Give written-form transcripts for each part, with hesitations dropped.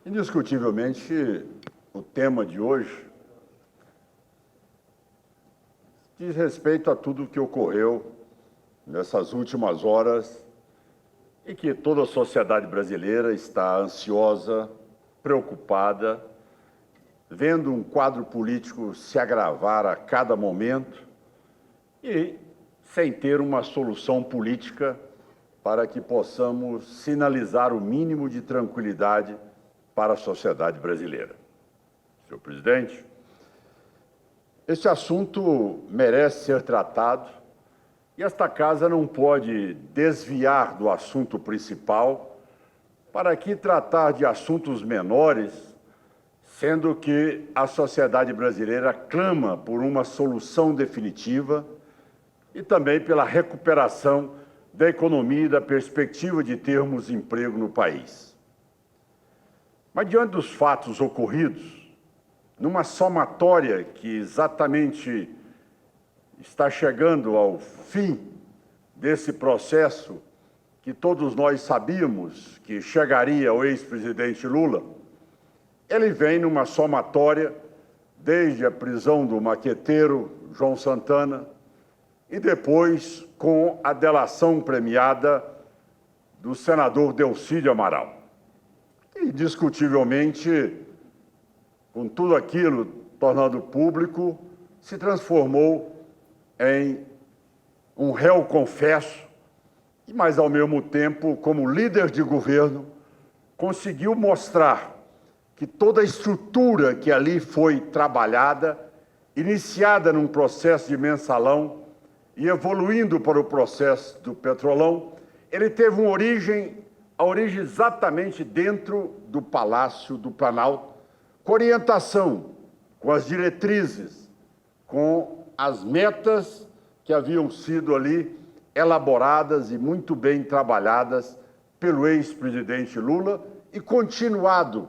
Indiscutivelmente, o tema de hoje diz respeito a tudo o que ocorreu nessas últimas horas e que toda a sociedade brasileira está ansiosa, preocupada, vendo um quadro político se agravar a cada momento e sem ter uma solução política para que possamos sinalizar o mínimo de tranquilidade para a sociedade brasileira. Senhor presidente, este assunto merece ser tratado e esta casa não pode desviar do assunto principal para aqui tratar de assuntos menores, sendo que a sociedade brasileira clama por uma solução definitiva e também pela recuperação da economia e da perspectiva de termos emprego no país. Mas, diante dos fatos ocorridos, numa somatória que exatamente está chegando ao fim desse processo que todos nós sabíamos que chegaria ao ex-presidente Lula, ele vem numa somatória desde a prisão do maqueteiro João Santana e depois com a delação premiada do senador Delcídio Amaral. Indiscutivelmente, com tudo aquilo tornado público, se transformou em um réu confesso, mas, ao mesmo tempo, como líder de governo, conseguiu mostrar que toda a estrutura que ali foi trabalhada, iniciada num processo de mensalão e evoluindo para o processo do petrolão, ele teve uma origem exatamente dentro do Palácio do Planalto, com orientação, com as diretrizes, com as metas que haviam sido ali elaboradas e muito bem trabalhadas pelo ex-presidente Lula e continuado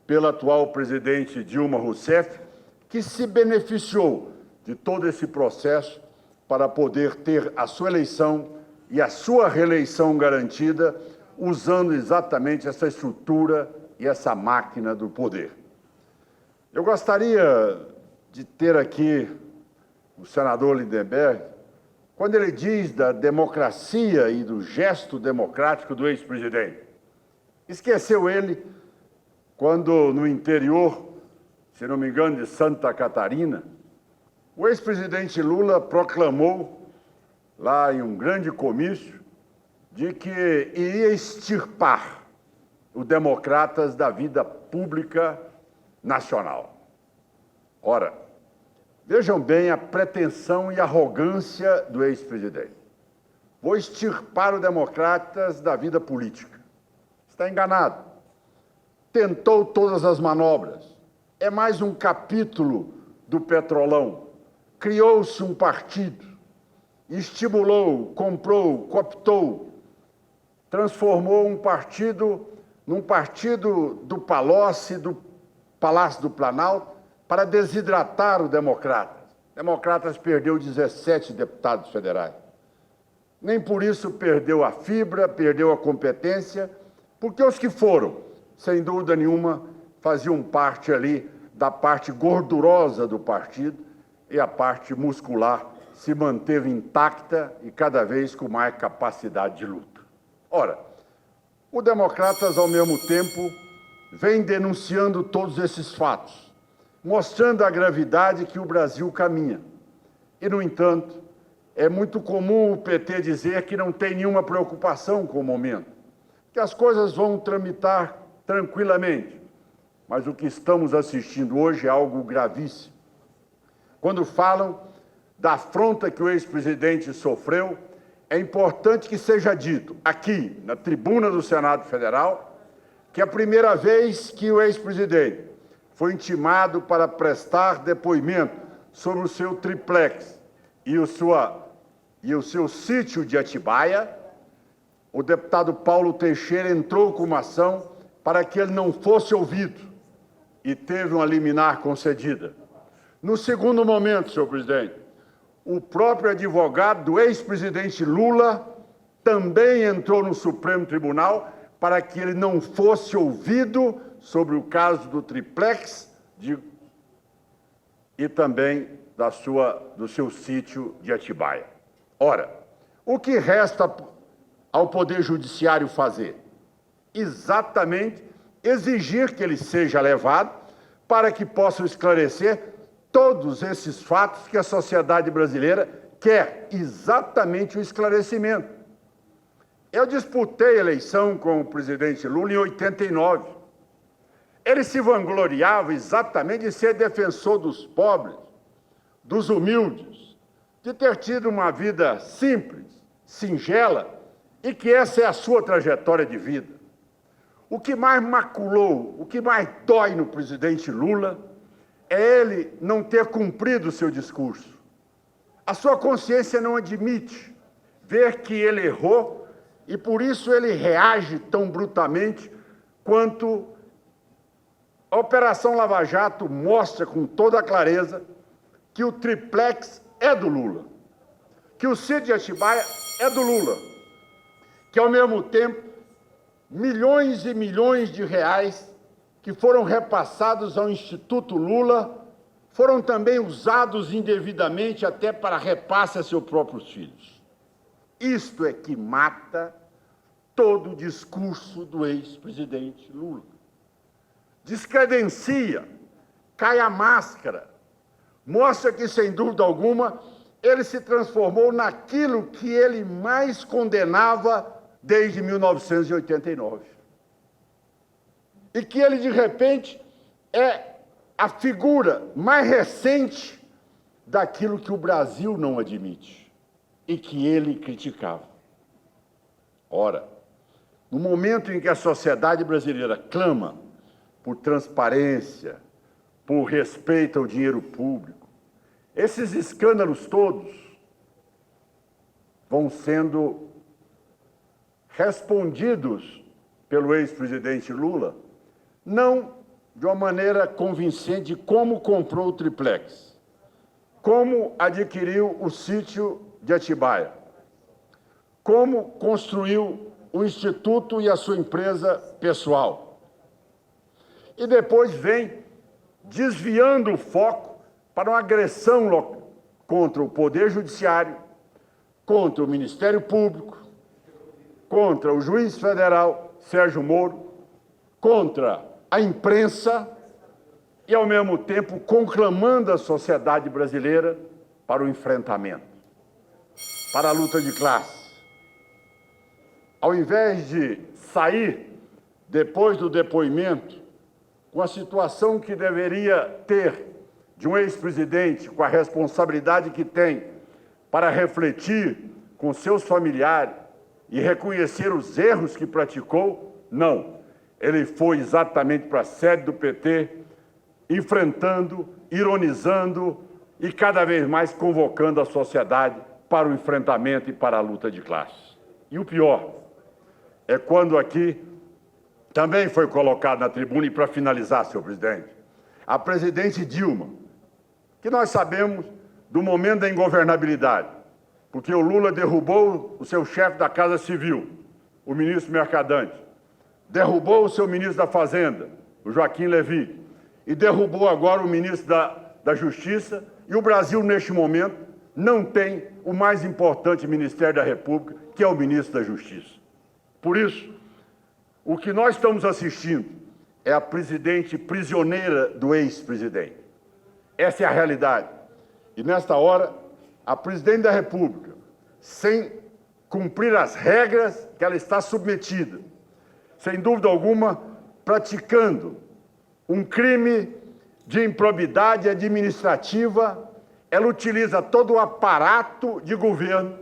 pela atual presidente Dilma Rousseff, que se beneficiou de todo esse processo para poder ter a sua eleição e a sua reeleição garantida, usando exatamente essa estrutura e essa máquina do poder. Eu gostaria de ter aqui o senador Lindenberg, quando ele diz da democracia e do gesto democrático do ex-presidente. Esqueceu ele quando, no interior, se não me engano, de Santa Catarina, o ex-presidente Lula proclamou, lá em um grande comício, de que iria extirpar os democratas da vida pública nacional. Ora, vejam bem a pretensão e arrogância do ex-presidente. Vou extirpar os democratas da vida política. Está enganado. Tentou todas as manobras. É mais um capítulo do petrolão. Criou-se um partido. Estimulou, comprou, cooptou, transformou um partido num partido do Palácio do Planalto para desidratar os democratas. Democratas perdeu 17 deputados federais. Nem por isso perdeu a fibra, perdeu a competência, porque os que foram, sem dúvida nenhuma, faziam parte ali da parte gordurosa do partido e a parte muscular se manteve intacta e cada vez com mais capacidade de luta. Ora, o Democratas, ao mesmo tempo, vem denunciando todos esses fatos, mostrando a gravidade que o Brasil caminha. E, no entanto, é muito comum o PT dizer que não tem nenhuma preocupação com o momento, que as coisas vão tramitar tranquilamente. Mas o que estamos assistindo hoje é algo gravíssimo. Quando falam da afronta que o ex-presidente sofreu, é importante que seja dito aqui, na tribuna do Senado Federal, que a primeira vez que o ex-presidente foi intimado para prestar depoimento sobre o seu triplex e o seu sítio de Atibaia, o deputado Paulo Teixeira entrou com uma ação para que ele não fosse ouvido e teve uma liminar concedida. No segundo momento, senhor presidente, o próprio advogado do ex-presidente Lula também entrou no Supremo Tribunal para que ele não fosse ouvido sobre o caso do triplex e também do seu sítio de Atibaia. Ora, o que resta ao Poder Judiciário fazer? Exatamente exigir que ele seja levado para que possam esclarecer todos esses fatos que a sociedade brasileira quer exatamente o esclarecimento. Eu disputei a eleição com o presidente Lula em 89. Ele se vangloriava exatamente de ser defensor dos pobres, dos humildes, de ter tido uma vida simples, singela, e que essa é a sua trajetória de vida. O que mais maculou, o que mais dói no presidente Lula é ele não ter cumprido o seu discurso. A sua consciência não admite ver que ele errou e por isso ele reage tão brutalmente quanto a Operação Lava Jato mostra com toda a clareza que o triplex é do Lula, que o sítio de Atibaia é do Lula, que, ao mesmo tempo, milhões e milhões de reais que foram repassados ao Instituto Lula foram também usados indevidamente até para repasse a seus próprios filhos. Isto é que mata todo o discurso do ex-presidente Lula. Descredencia, cai a máscara, mostra que, sem dúvida alguma, ele se transformou naquilo que ele mais condenava desde 1989. E que ele, de repente, é a figura mais recente daquilo que o Brasil não admite e que ele criticava. Ora, no momento em que a sociedade brasileira clama por transparência, por respeito ao dinheiro público, esses escândalos todos vão sendo respondidos pelo ex-presidente Lula, não de uma maneira convincente como comprou o triplex, como adquiriu o sítio de Atibaia, como construiu o Instituto e a sua empresa pessoal. E depois vem desviando o foco para uma agressão contra o Poder Judiciário, contra o Ministério Público, contra o juiz federal Sérgio Moro, contra a imprensa e, ao mesmo tempo, conclamando a sociedade brasileira para o enfrentamento, para a luta de classe. Ao invés de sair, depois do depoimento, com a situação que deveria ter de um ex-presidente, com a responsabilidade que tem para refletir com seus familiares e reconhecer os erros que praticou, não. Ele foi exatamente para a sede do PT, enfrentando, ironizando e cada vez mais convocando a sociedade para o enfrentamento e para a luta de classe. E o pior é quando aqui também foi colocado na tribuna, e para finalizar, senhor presidente, a presidente Dilma, que nós sabemos do momento da ingovernabilidade, porque o Lula derrubou o seu chefe da Casa Civil, o ministro Mercadante, derrubou o seu ministro da Fazenda, o Joaquim Levy, e derrubou agora o ministro da Justiça, e o Brasil, neste momento, não tem o mais importante Ministério da República, que é o ministro da Justiça. Por isso, o que nós estamos assistindo é a presidente prisioneira do ex-presidente. Essa é a realidade. E, nesta hora, a presidente da República, sem cumprir as regras que ela está submetida, sem dúvida alguma, praticando um crime de improbidade administrativa, ela utiliza todo o aparato de governo,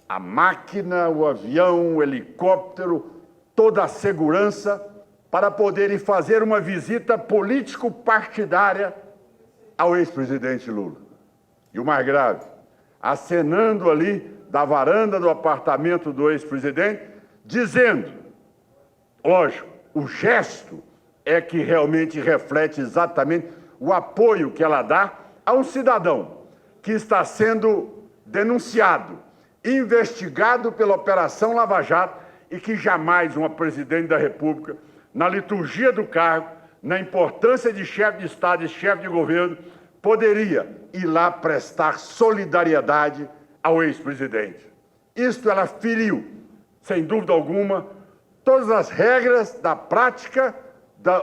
a máquina, o avião, o helicóptero, toda a segurança, para poder ir fazer uma visita político-partidária ao ex-presidente Lula. E o mais grave, acenando ali da varanda do apartamento do ex-presidente, dizendo, lógico, o gesto é que realmente reflete exatamente o apoio que ela dá a um cidadão que está sendo denunciado, investigado pela Operação Lava Jato e que jamais uma presidente da República na liturgia do cargo, na importância de chefe de Estado e chefe de governo, poderia ir lá prestar solidariedade ao ex-presidente. Isto ela feriu, sem dúvida alguma, todas as regras da prática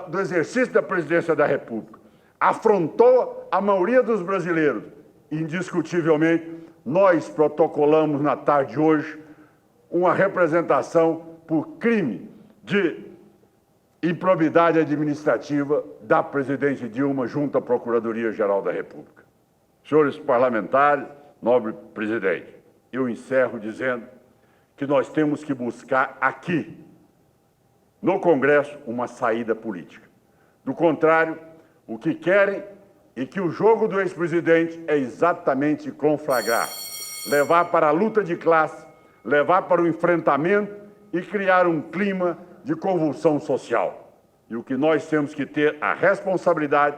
do exercício da presidência da República. Afrontou a maioria dos brasileiros. Indiscutivelmente, nós protocolamos na tarde de hoje uma representação por crime de improbidade administrativa da presidente Dilma junto à Procuradoria-Geral da República. Senhores parlamentares, nobre presidente, eu encerro dizendo que nós temos que buscar aqui, no Congresso, uma saída política. Do contrário, o que querem é que o jogo do ex-presidente é exatamente conflagrar, levar para a luta de classe, levar para o enfrentamento e criar um clima de convulsão social. E o que nós temos que ter a responsabilidade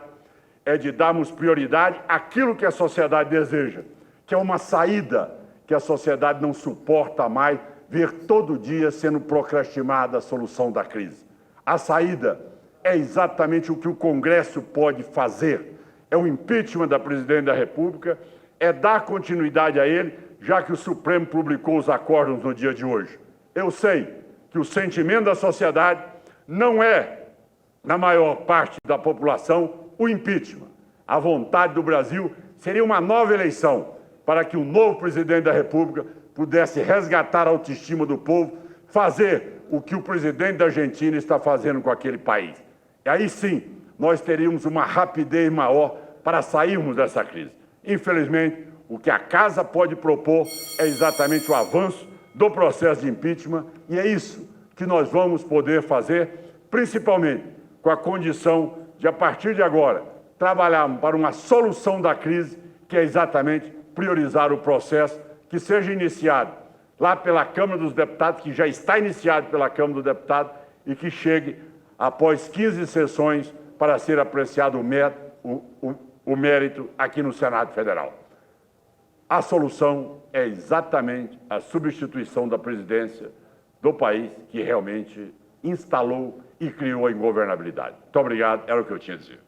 é de darmos prioridade àquilo que a sociedade deseja, que é uma saída que a sociedade não suporta mais ver todo dia sendo procrastinada a solução da crise. A saída é exatamente o que o Congresso pode fazer. É o impeachment da presidente da República, é dar continuidade a ele, já que o Supremo publicou os acórdãos no dia de hoje. Eu sei que o sentimento da sociedade não é, na maior parte da população, o impeachment. A vontade do Brasil seria uma nova eleição para que o novo presidente da República pudesse resgatar a autoestima do povo, fazer o que o presidente da Argentina está fazendo com aquele país. E aí sim, nós teríamos uma rapidez maior para sairmos dessa crise. Infelizmente, o que a Casa pode propor é exatamente o avanço do processo de impeachment, e é isso que nós vamos poder fazer, principalmente com a condição de, a partir de agora, trabalharmos para uma solução da crise, que é exatamente priorizar o processo que seja iniciado lá pela Câmara dos Deputados, que já está iniciado pela Câmara dos Deputados, e que chegue após 15 sessões para ser apreciado o mérito aqui no Senado Federal. A solução é exatamente a substituição da presidência do país, que realmente instalou e criou a ingovernabilidade. Muito obrigado, era o que eu tinha a dizer.